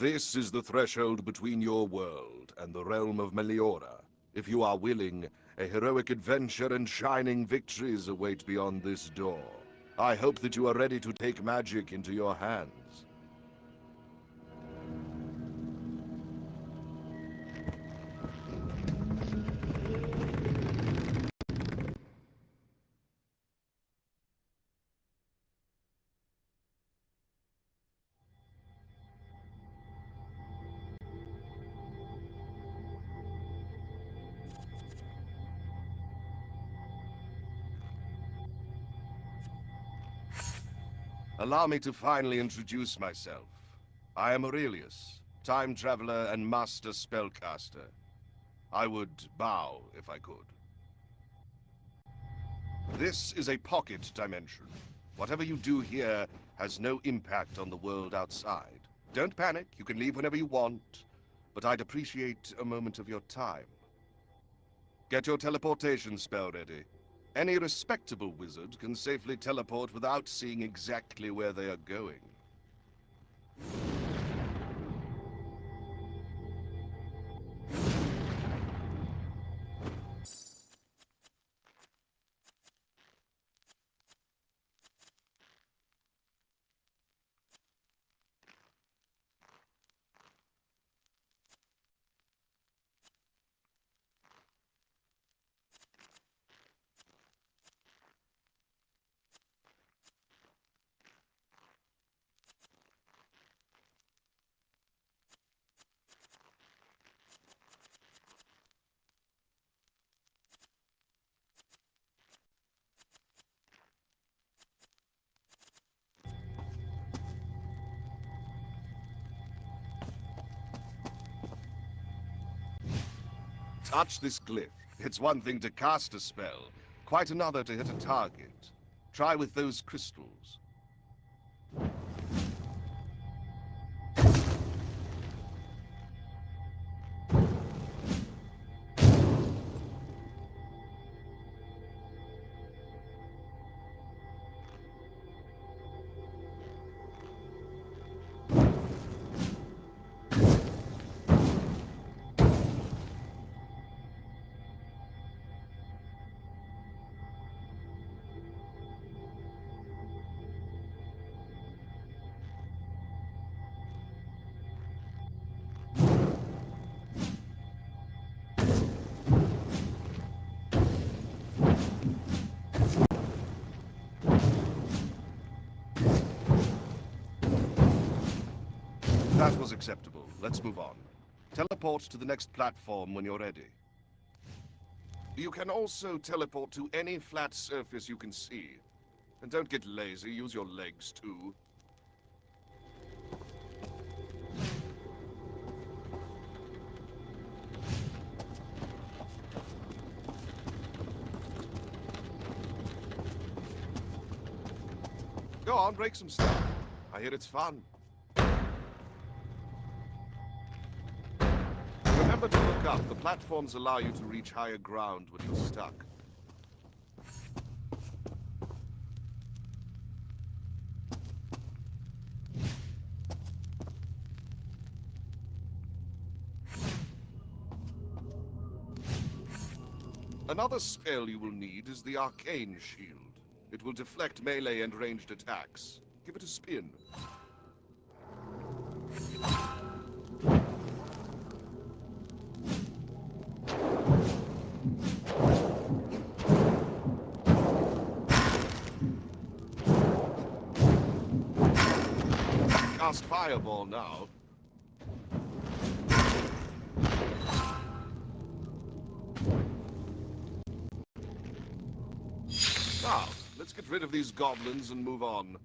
This is the threshold between your world and the realm of Meliora. If you are willing, a heroic adventure and shining victories await beyond this door. I hope that you are ready to take magic into your hands. Allow me to finally introduce myself. I am Aurelius, time traveler and master spellcaster. I would bow if I could. This is a pocket dimension. Whatever you do here has no impact on the world outside. Don't panic, you can leave whenever you want, but I'd appreciate a moment of your time. Get your teleportation spell ready. Any respectable wizard can safely teleport without seeing exactly where they are going. Touch this glyph. It's one thing to cast a spell, quite another to hit a target. Try with those crystals. That was acceptable. Let's move on. Teleport to the next platform when you're ready. You can also teleport to any flat surface you can see. And don't get lazy, use your legs too. Go on, break some stuff. I hear it's fun. Remember to look up. The platforms allow you to reach higher ground when you're stuck. Another spell you will need is the Arcane Shield. It will deflect melee and ranged attacks. Give it a spin. Cast Fireball now. Now, let's get rid of these goblins and move on.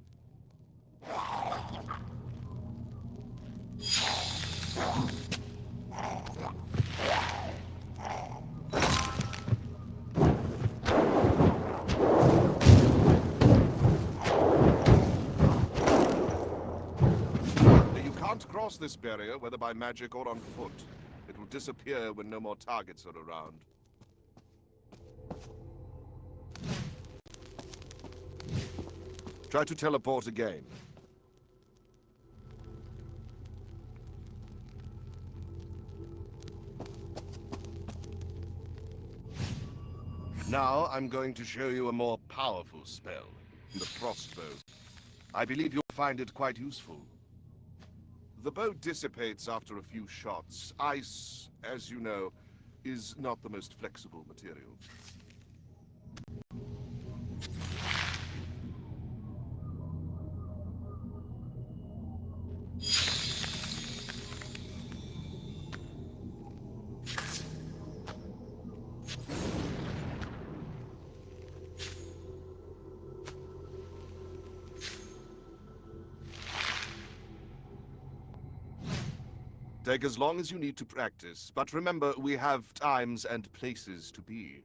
You can't cross this barrier, whether by magic or on foot. It will disappear when no more targets are around. Try to teleport again. Now I'm going to show you a more powerful spell, the Frostbow. I believe you'll find it quite useful. The bow dissipates after a few shots. Ice, as you know, is not the most flexible material. Take as long as you need to practice, but remember, we have times and places to be.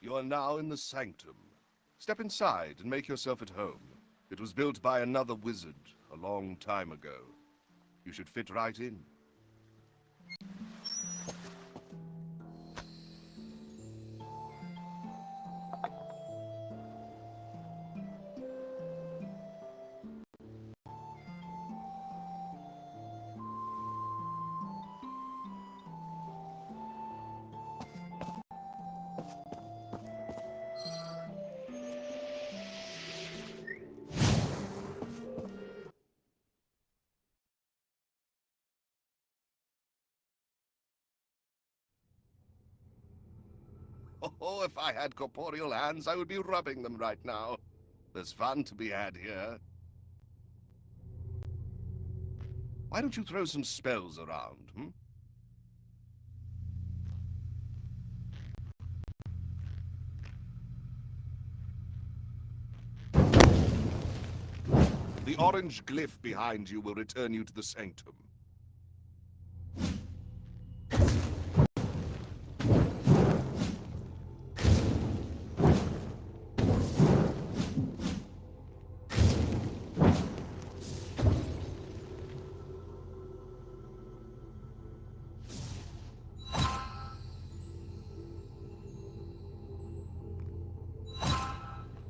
You are now in the sanctum. Step inside and make yourself at home. It was built by another wizard a long time ago. You should fit right in. Oh, if I had corporeal hands, I would be rubbing them right now. There's fun to be had here. Why don't you throw some spells around, hmm? The orange glyph behind you will return you to the sanctum.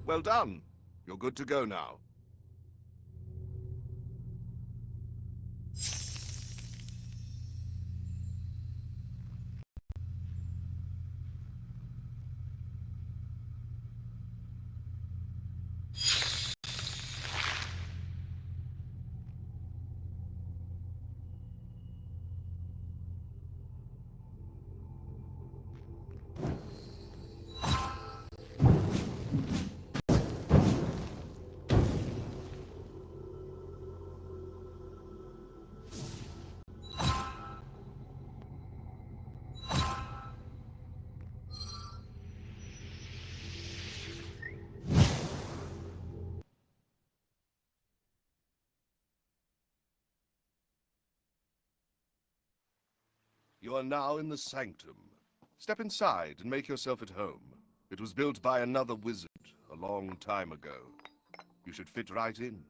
Well done. You're good to go now. You are now in the sanctum. Step inside and make yourself at home. It was built by another wizard a long time ago. You should fit right in.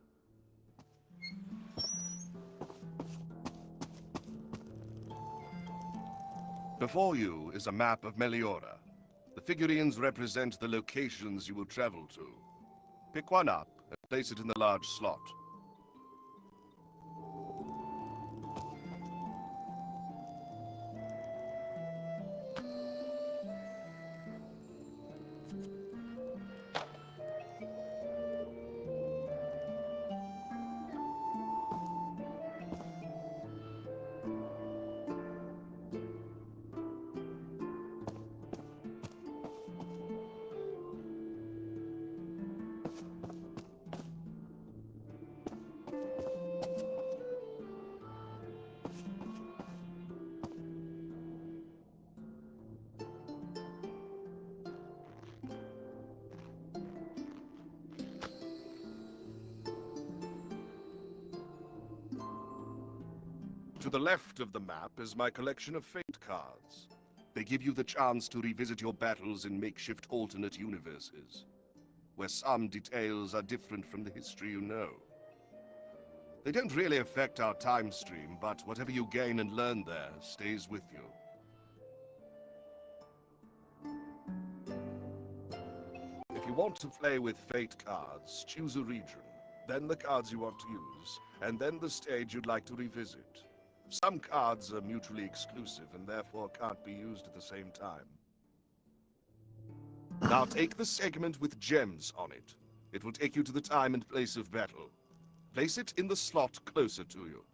Before you is a map of Meliora. The figurines represent the locations you will travel to. Pick one up and place it in the large slot. To the left of the map is my collection of fate cards. They give you the chance to revisit your battles in makeshift alternate universes, where some details are different from the history you know. They don't really affect our time stream, but whatever you gain and learn there stays with you. If you want to play with fate cards, choose a region, then the cards you want to use, and then the stage you'd like to revisit. Some cards are mutually exclusive and therefore can't be used at the same time. Now take the segment with gems on it. It will take you to the time and place of battle. Place it in the slot closer to you.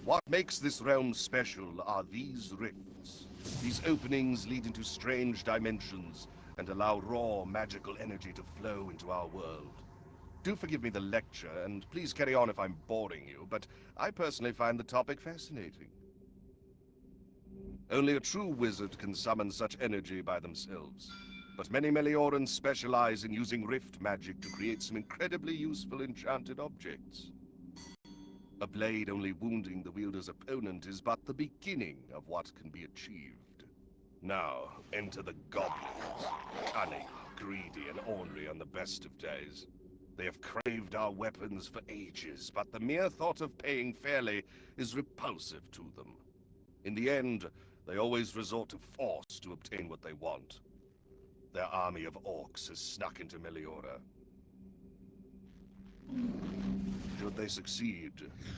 What makes this realm special are these rifts. These openings lead into strange dimensions and allow raw magical energy to flow into our world. Do forgive me the lecture, and please carry on if I'm boring you, but I personally find the topic fascinating. Only a true wizard can summon such energy by themselves, but many Meliorans specialize in using rift magic to create some incredibly useful enchanted objects. A blade only wounding the wielder's opponent is but the beginning of what can be achieved. Now, enter the goblins. Cunning, greedy, and ornery on the best of days. They have craved our weapons for ages, but the mere thought of paying fairly is repulsive to them. In the end, they always resort to force to obtain what they want. Their army of orcs has snuck into Meliora. Should they succeed,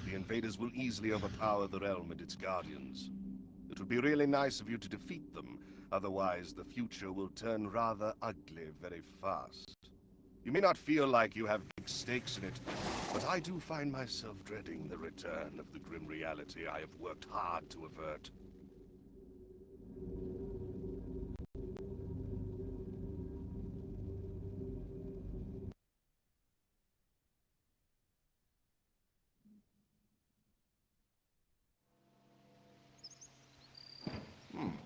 the invaders will easily overpower the realm and its guardians. It would be really nice of you to defeat them, otherwise the future will turn rather ugly very fast. You may not feel like you have big stakes in it, but I do find myself dreading the return of the grim reality I have worked hard to avert.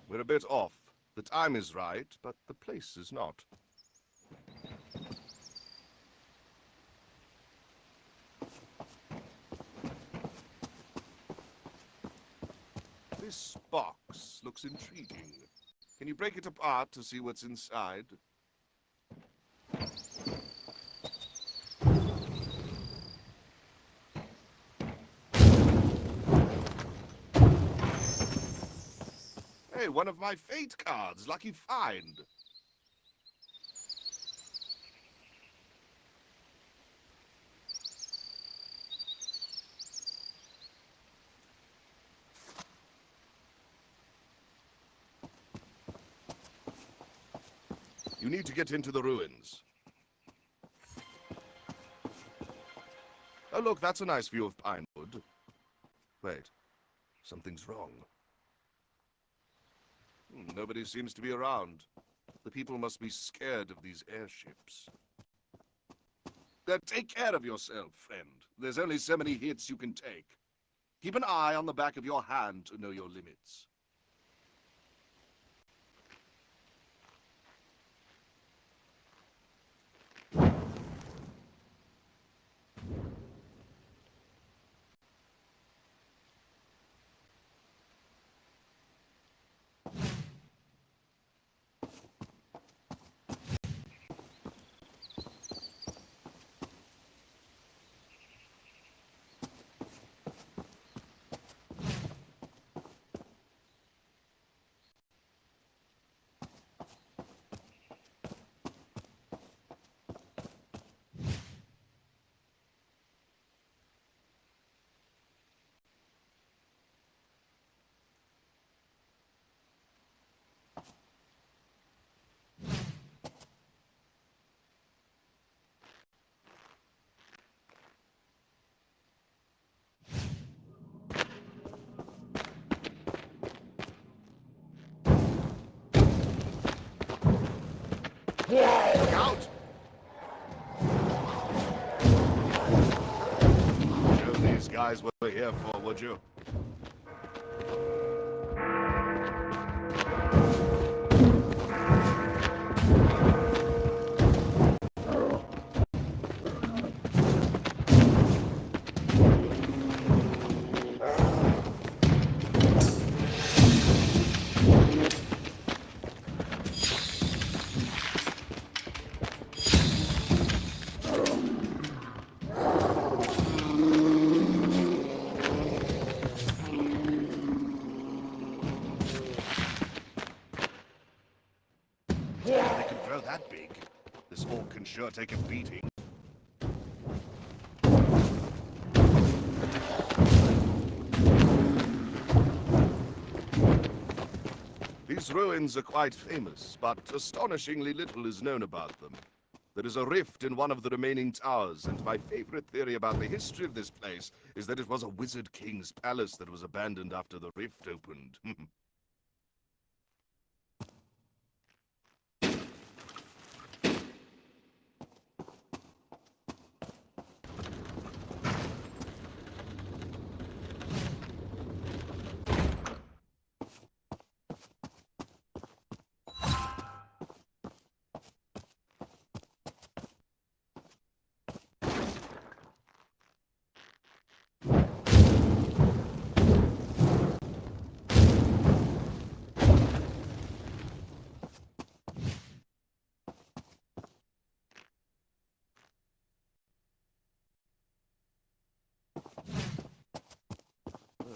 We're a bit off. The time is right, but the place is not. This box looks intriguing. Can you break it apart to see what's inside? Hey, one of my fate cards. Lucky find. You need to get into the ruins. Oh, look, that's a nice view of Pinewood. Wait, something's wrong. Nobody seems to be around. The people must be scared of these airships. Take care of yourself, friend. There's only so many hits you can take. Keep an eye on the back of your hand to know your limits. Look out! Show these guys what we're here for, would you? They can grow that big. This orc can sure take a beating. These ruins are quite famous, but astonishingly little is known about them. There is a rift in one of the remaining towers, and my favorite theory about the history of this place is that it was a wizard king's palace that was abandoned after the rift opened.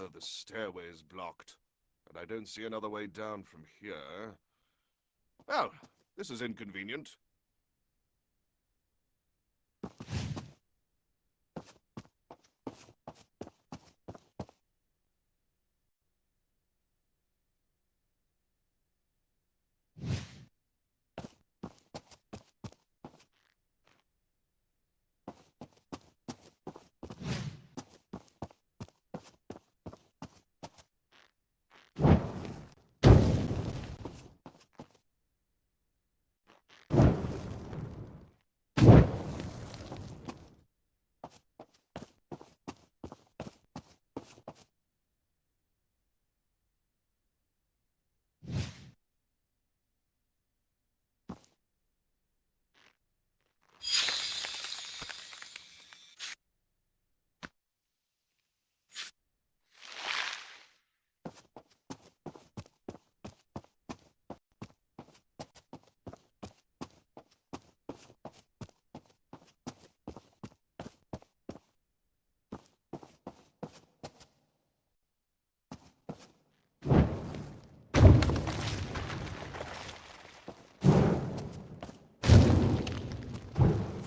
Oh, the stairway is blocked, and I don't see another way down from here. Well, this is inconvenient.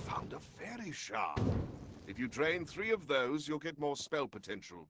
Found a fairy shard. If you drain 3 of those, you'll get more spell potential.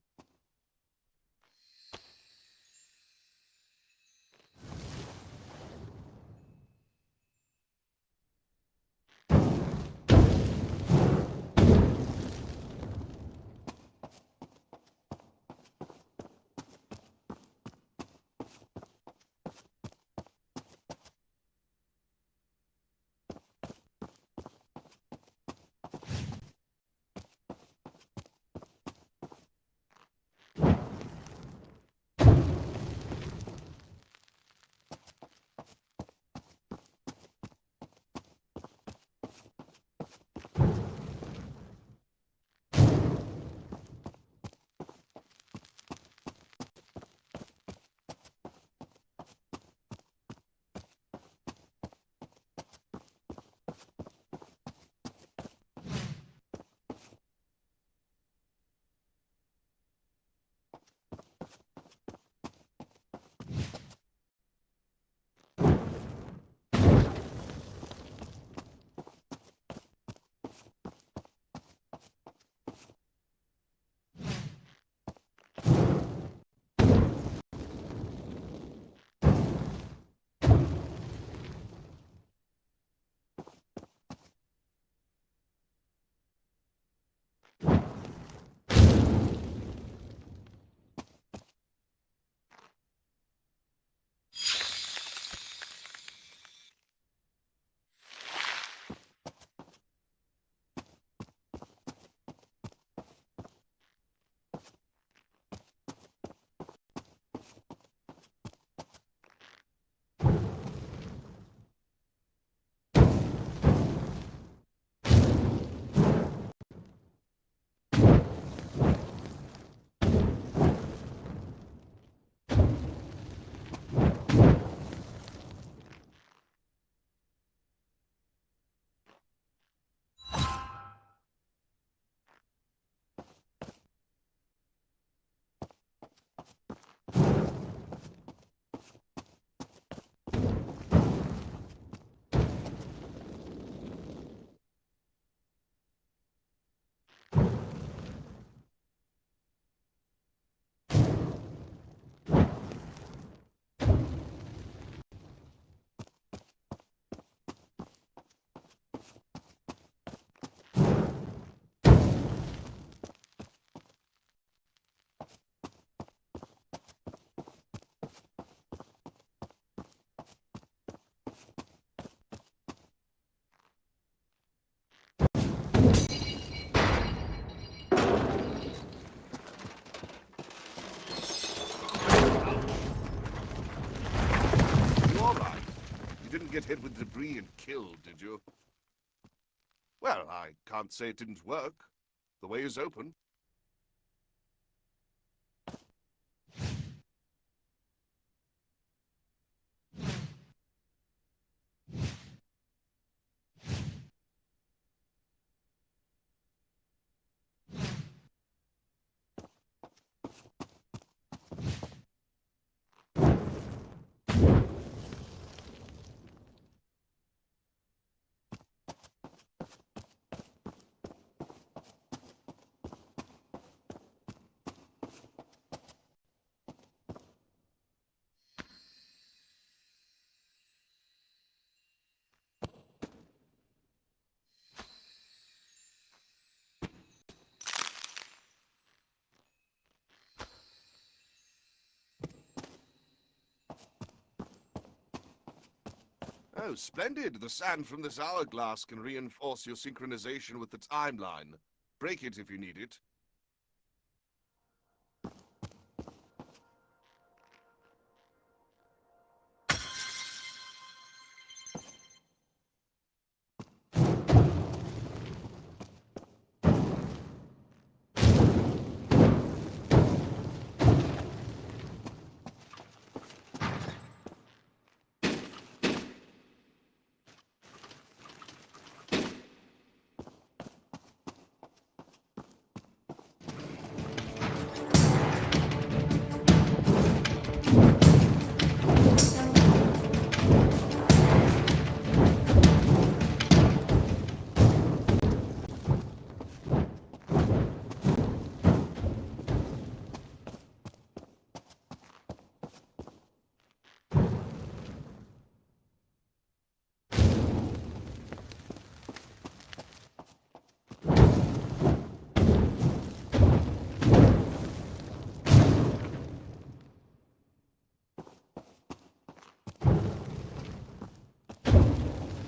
get hit with debris and killed, did you? Well, I can't say it didn't work. The way is open. Oh, splendid. The sand from this hourglass can reinforce your synchronization with the timeline. Break it if you need it.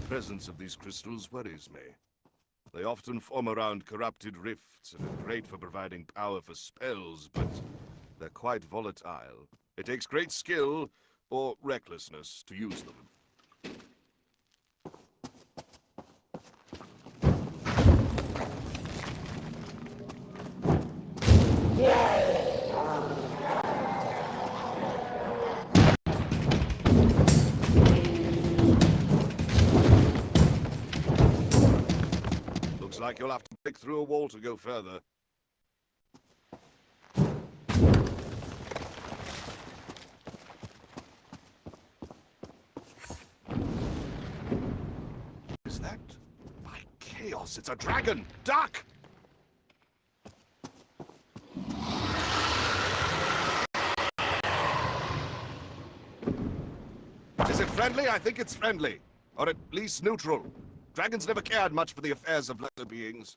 The presence of these crystals worries me. They often form around corrupted rifts and are great for providing power for spells, but they're quite volatile. It takes great skill or recklessness to use them. Looks like you'll have to break through a wall to go further. Is that? By chaos, it's a dragon! Duck! Is it friendly? I think it's friendly. Or at least neutral. Dragons never cared much for the affairs of lesser beings.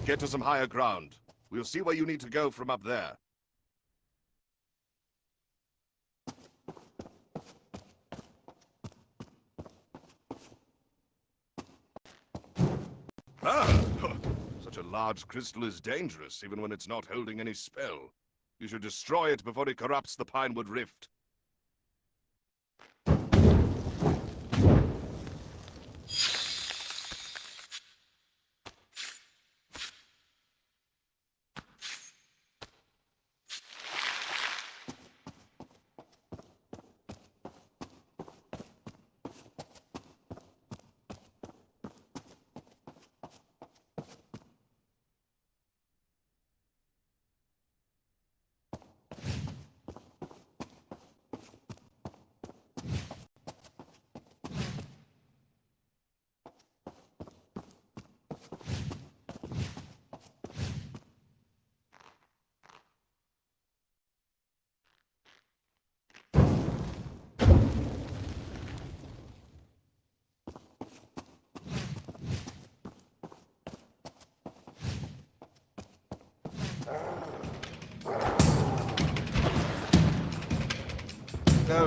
Get to some higher ground. We'll see where you need to go from up there. Ah! Such a large crystal is dangerous, even when it's not holding any spell. You should destroy it before it corrupts the Pinewood Rift.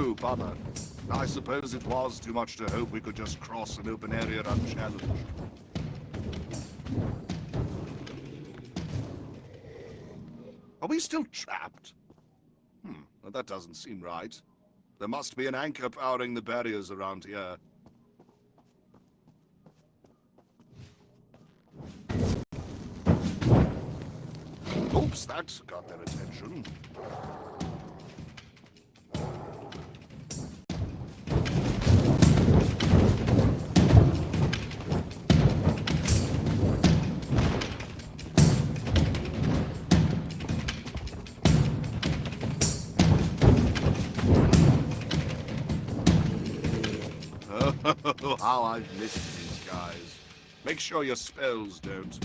no bother. I suppose it was too much to hope we could just cross an open area unchallenged. Are we still trapped? Well, that doesn't seem right. There must be an anchor powering the barriers around here. Oops, that got their attention. Oh, how I've missed these guys. Make sure your spells don't.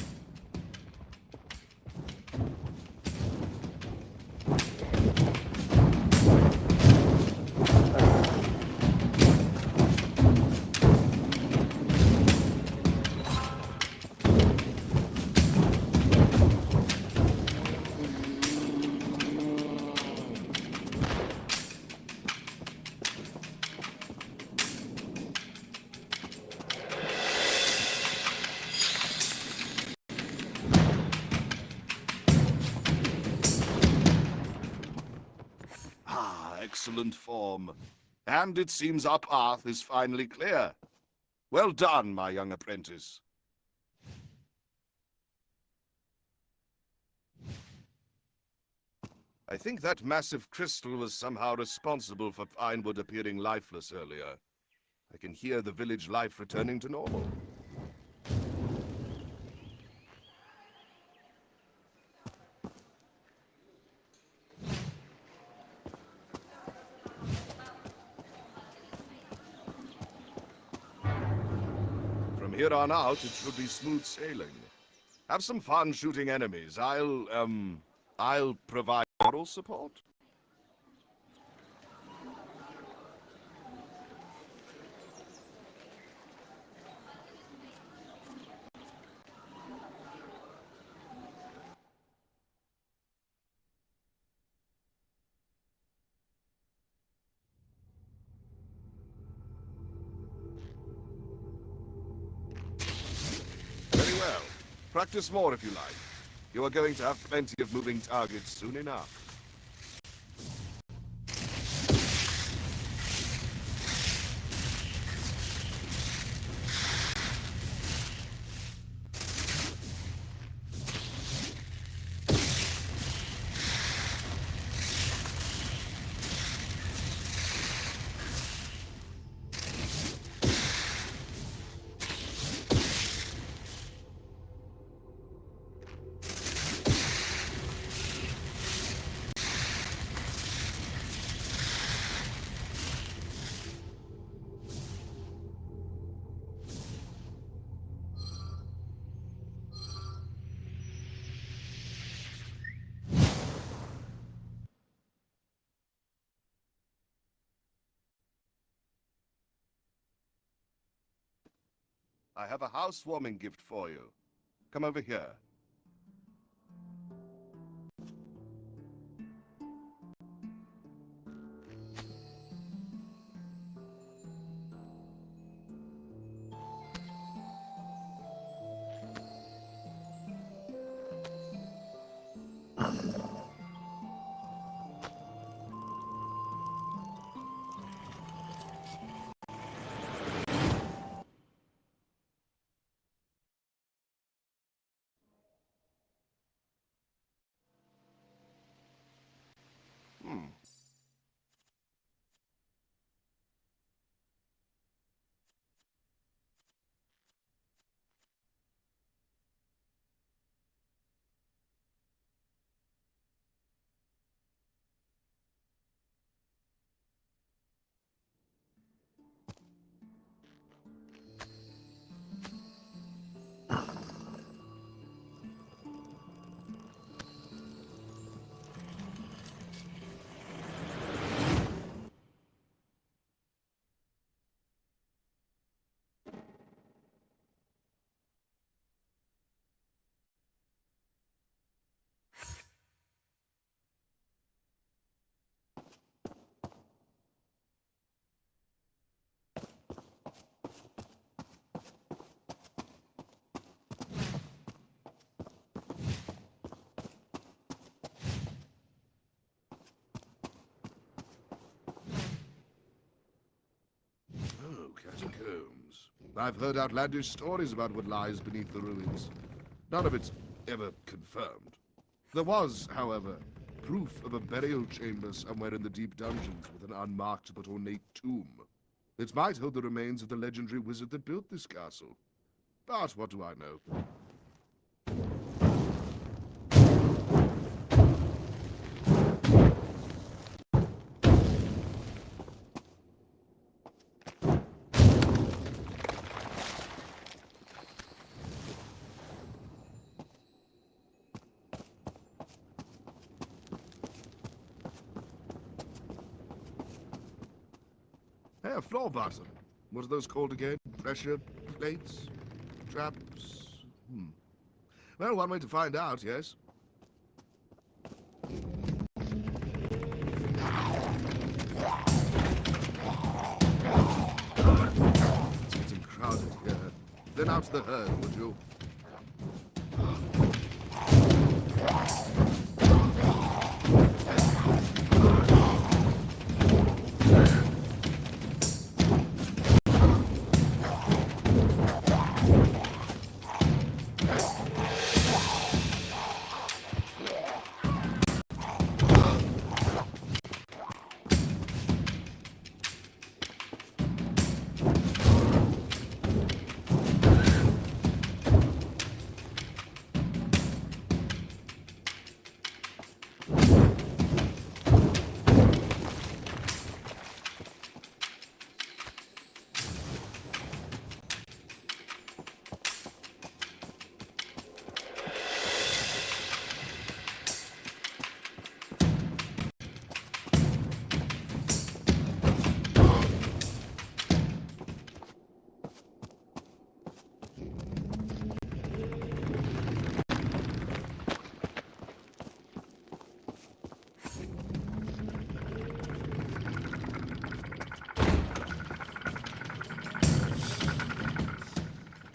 Excellent form. And it seems our path is finally clear. Well done, my young apprentice. I think that massive crystal was somehow responsible for Pinewood appearing lifeless earlier. I can hear the village life returning to normal. From here on out, it should be smooth sailing. Have some fun shooting enemies. I'll provide moral support. Very well. Practice more if you like. You are going to have plenty of moving targets soon enough. I have a housewarming gift for you. Come over here. I've heard outlandish stories about what lies beneath the ruins. None of it's ever confirmed. There was, however, proof of a burial chamber somewhere in the deep dungeons with an unmarked but ornate tomb. It might hold the remains of the legendary wizard that built this castle. But what do I know? Hey, a floor bottom. What are those called again? Pressure plates? Traps? Well, one way to find out, yes? It's getting crowded here. Then out to the herd, would you?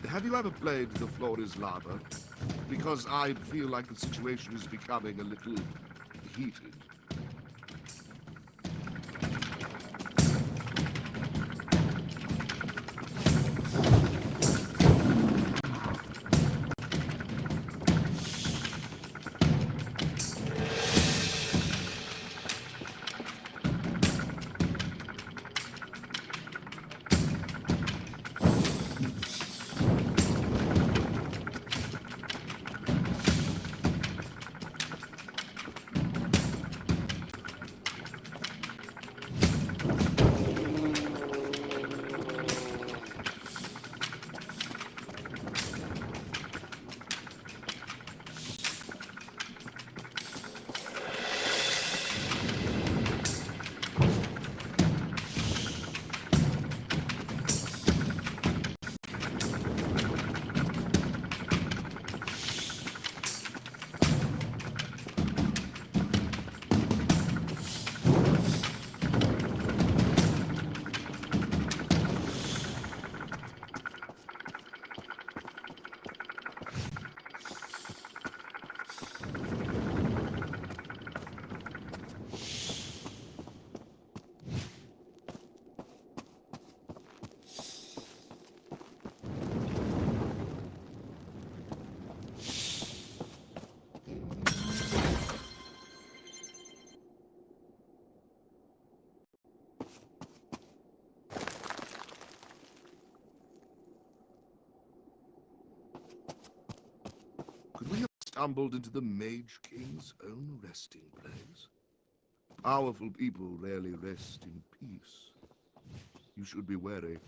Have you ever played The Floor is Lava? Because I feel like the situation is becoming a little heated. Could we have stumbled into the Mage King's own resting place? Powerful people rarely rest in peace. You should be wary.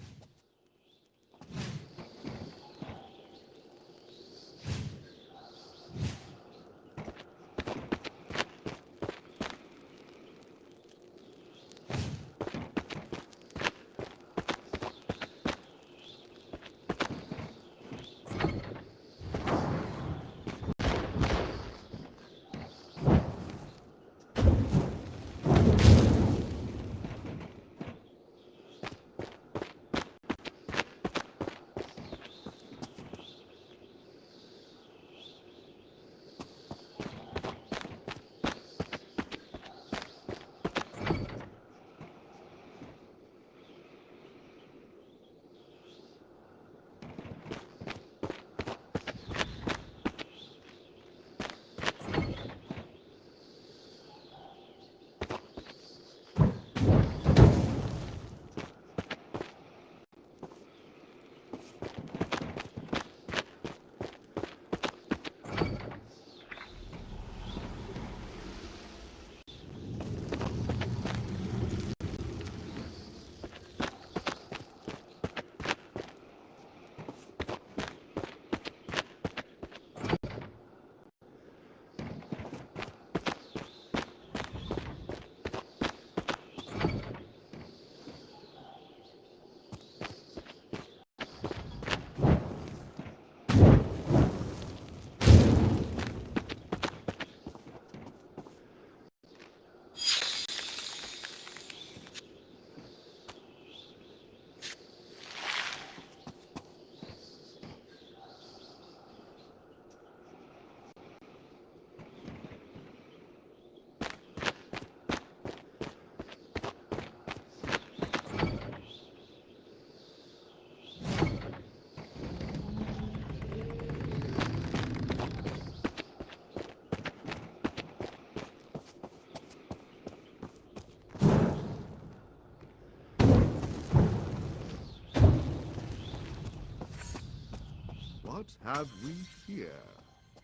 What have we here?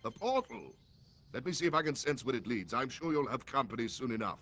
A portal. Let me see if I can sense where it leads. I'm sure you'll have company soon enough.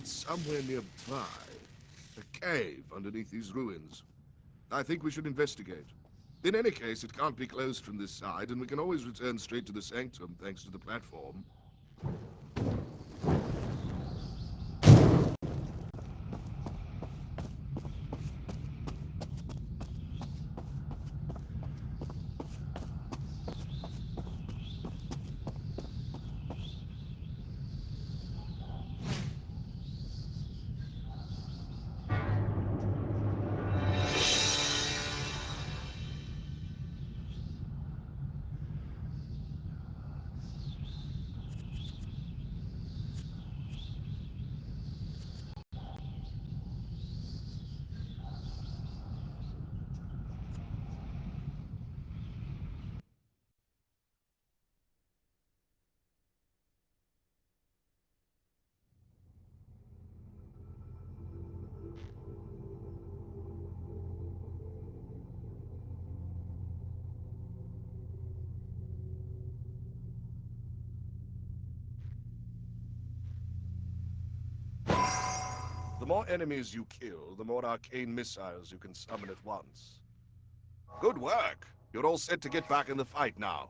Somewhere nearby. A cave underneath these ruins. I think we should investigate. In any case, it can't be closed from this side, and we can always return straight to the sanctum thanks to the platform. The more enemies you kill, the more arcane missiles you can summon at once. Good work! You're all set to get back in the fight now.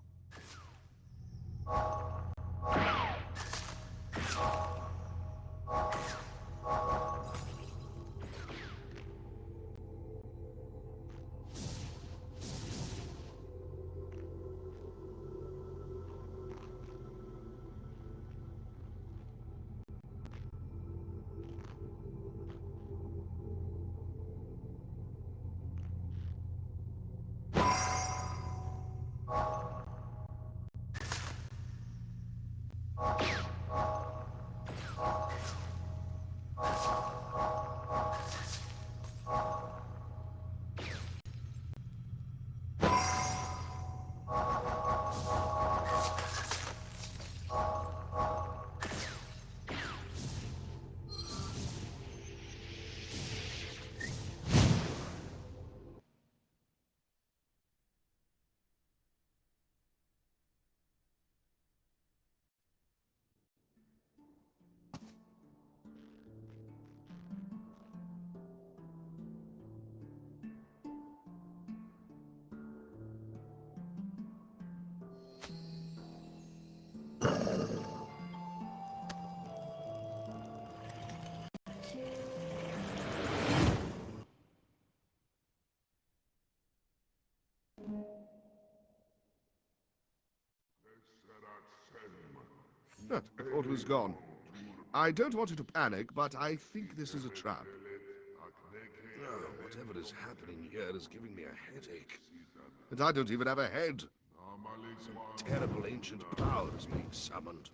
Huh, the portal is gone. I don't want you to panic, but I think this is a trap. Oh, whatever is happening here is giving me a headache. And I don't even have a head. Some terrible ancient power is being summoned.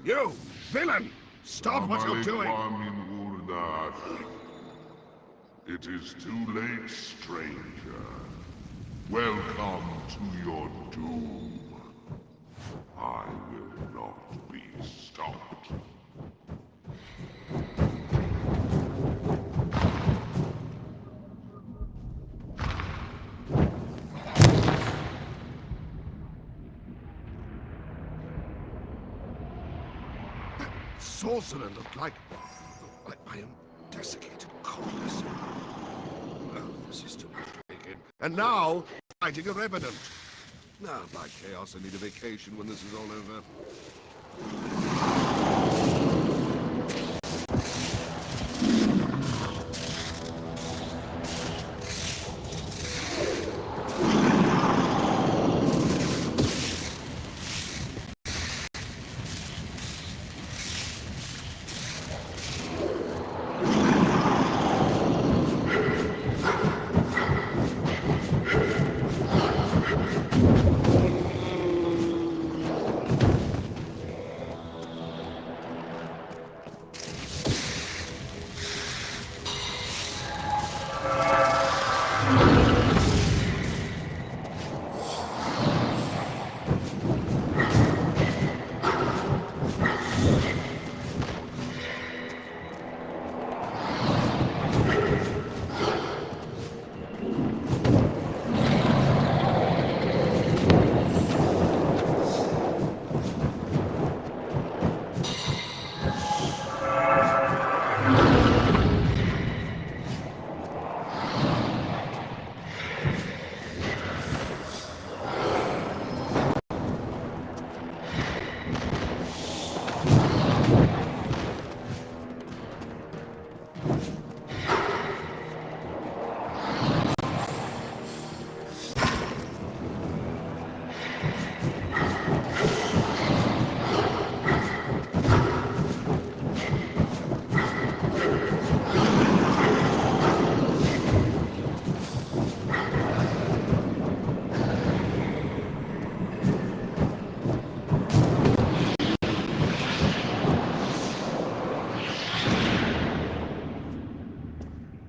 You, villain! Stop what you're doing! It is too late, stranger. Welcome to your doom. I will not be stopped. Sorcerer looked like my own desiccated corpse. Oh, this is too much to take in. And now, fighting a revenant. Now, by chaos, I need a vacation when this is all over.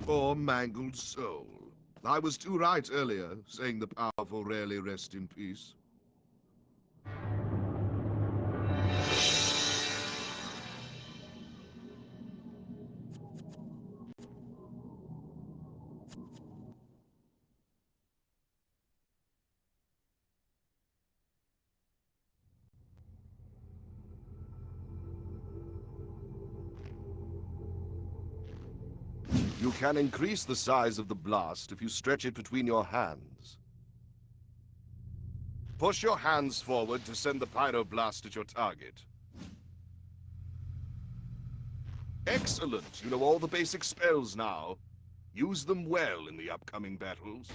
Poor mangled soul. I was too right earlier, saying the powerful rarely rest in peace. You can increase the size of the blast if you stretch it between your hands. Push your hands forward to send the pyroblast at your target. Excellent! You know all the basic spells now. Use them well in the upcoming battles.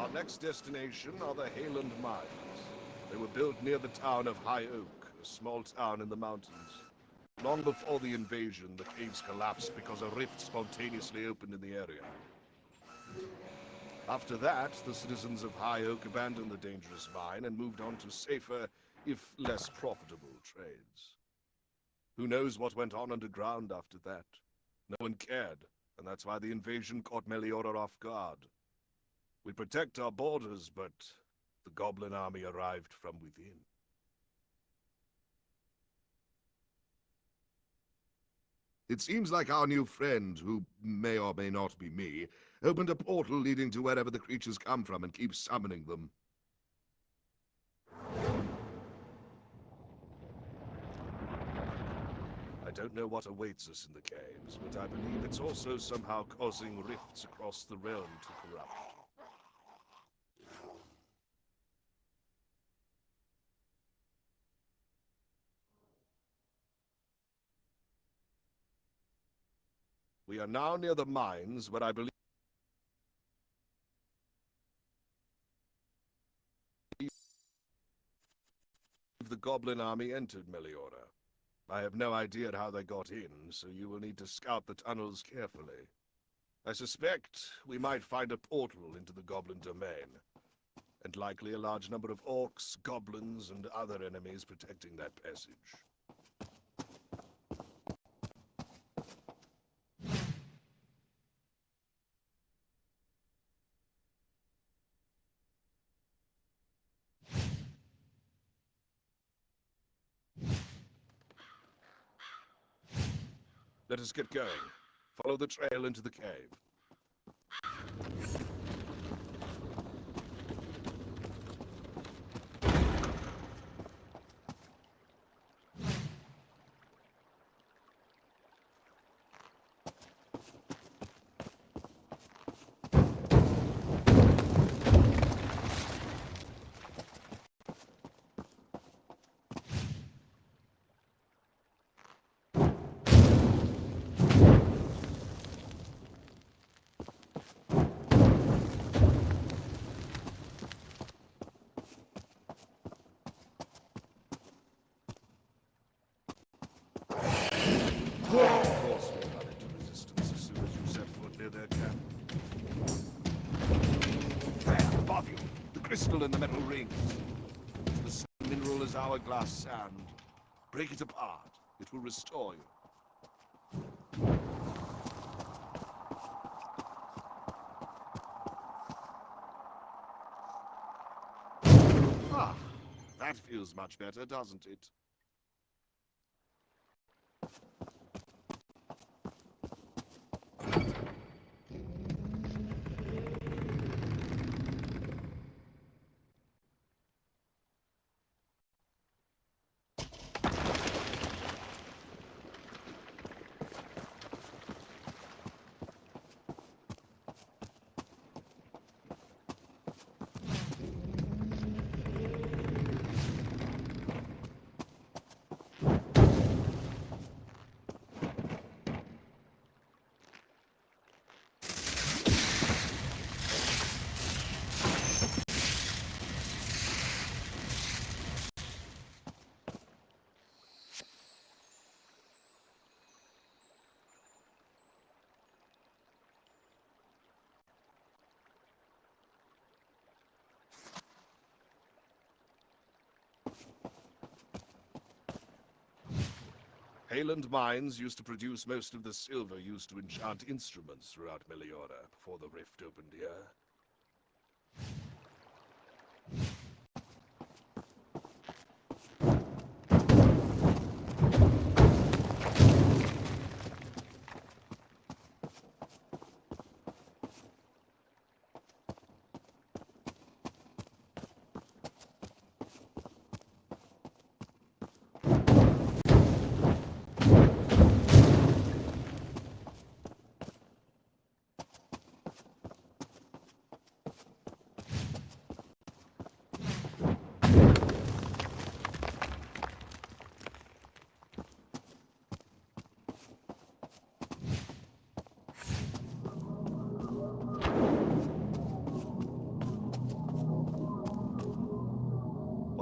Our next destination are the Hayland Mines. They were built near the town of High Oak, a small town in the mountains. Long before the invasion, the caves collapsed because a rift spontaneously opened in the area. After that, the citizens of High Oak abandoned the dangerous mine and moved on to safer, if less profitable, trades. Who knows what went on underground after that? No one cared, and that's why the invasion caught Meliora off guard. We protect our borders, but the Goblin army arrived from within. It seems like our new friend, who may or may not be me, opened a portal leading to wherever the creatures come from and keeps summoning them. I don't know what awaits us in the caves, but I believe it's also somehow causing rifts across the realm to corrupt. We are now near the mines, where I believe the Goblin army entered Meliora. I have no idea how they got in, so you will need to scout the tunnels carefully. I suspect we might find a portal into the Goblin domain, and likely a large number of orcs, goblins, and other enemies protecting that passage. Let us get going. Follow the trail into the cave. Of course we'll run into resistance as soon as you set foot near their camp. There, above you, the crystal in the metal rings. It's the same mineral as hourglass sand. Break it apart. It will restore you. Ah, that feels much better, doesn't it? Hayland Mines used to produce most of the silver used to enchant instruments throughout Meliora before the rift opened here.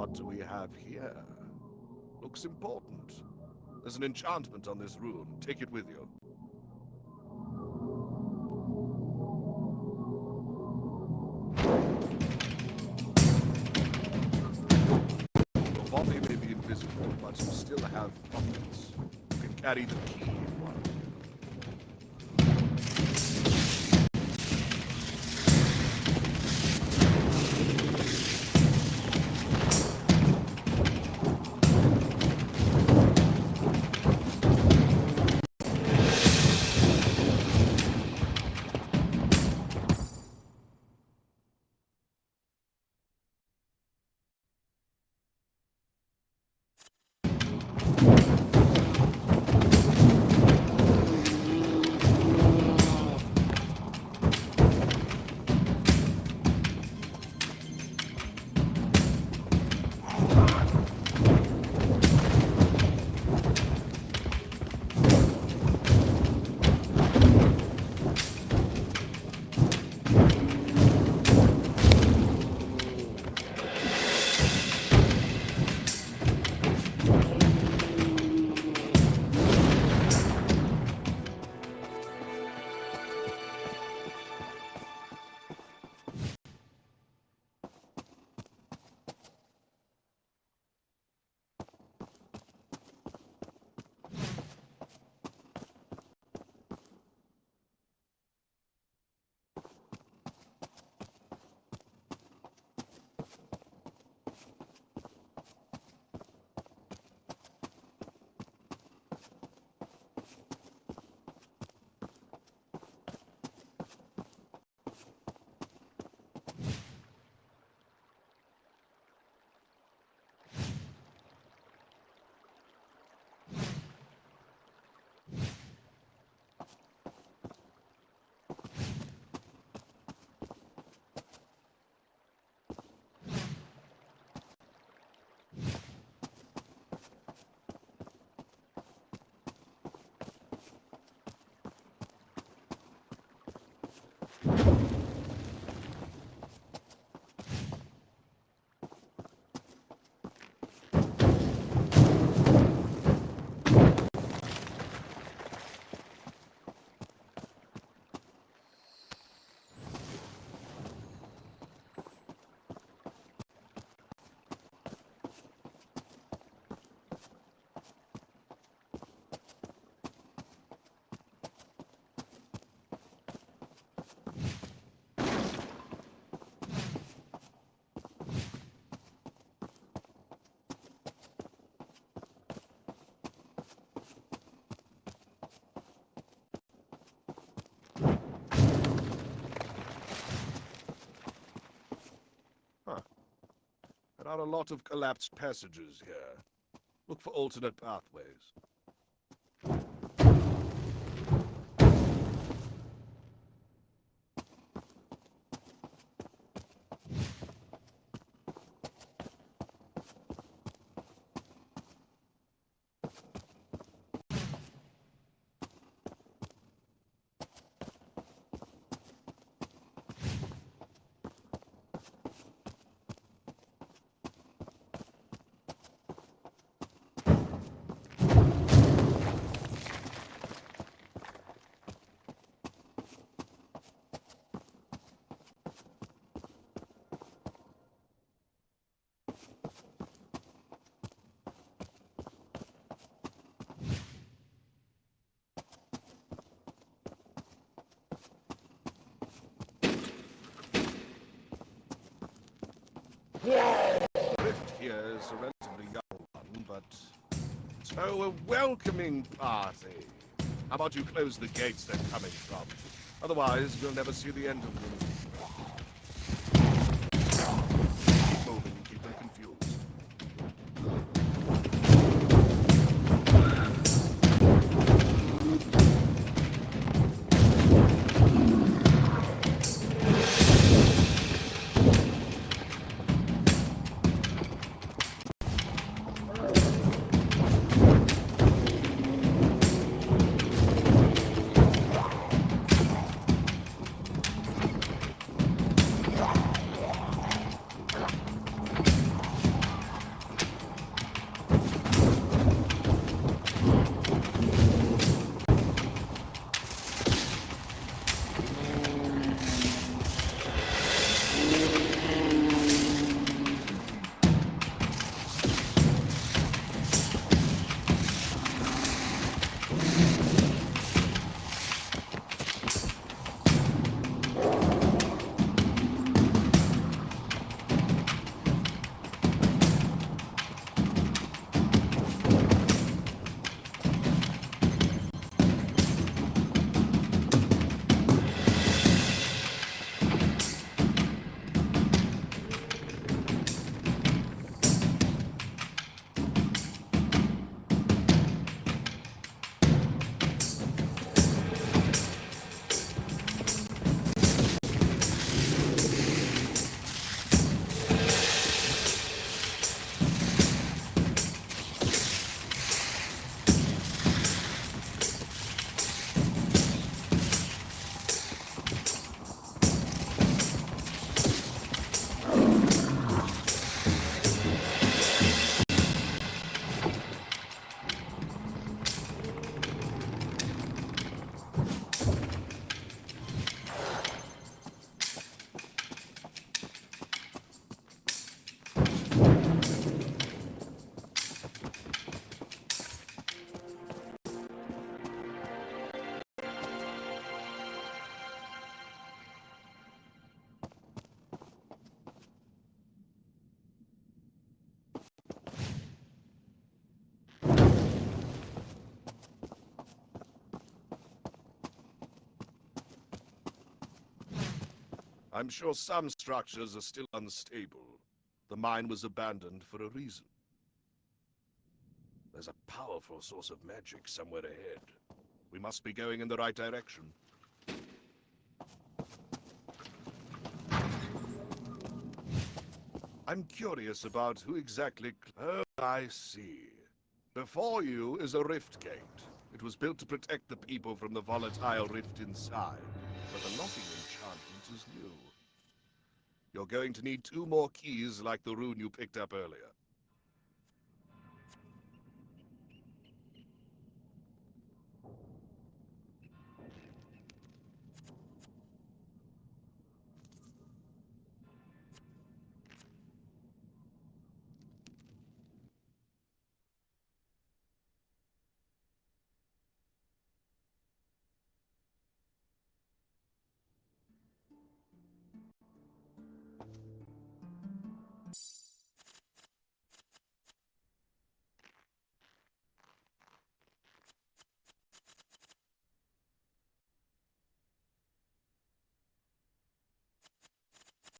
What do we have here? Looks important. There's an enchantment on this rune. Take it with you. Your body may be invisible, but you still have pockets. You can carry the key in one. There are a lot of collapsed passages here. Look for alternate pathways. The rift here is a relatively young one, but so a welcoming party. How about you close the gates they're coming from? Otherwise, we'll never see the end of them. Keep moving and keep them confused. I'm sure some structures are still unstable. The mine was abandoned for a reason. There's a powerful source of magic somewhere ahead. We must be going in the right direction. I'm curious about who exactly... Oh, I see. Before you is a rift gate. It was built to protect the people from the volatile rift inside. But the locking enchantment is new. You're going to need 2 more keys like the rune you picked up earlier.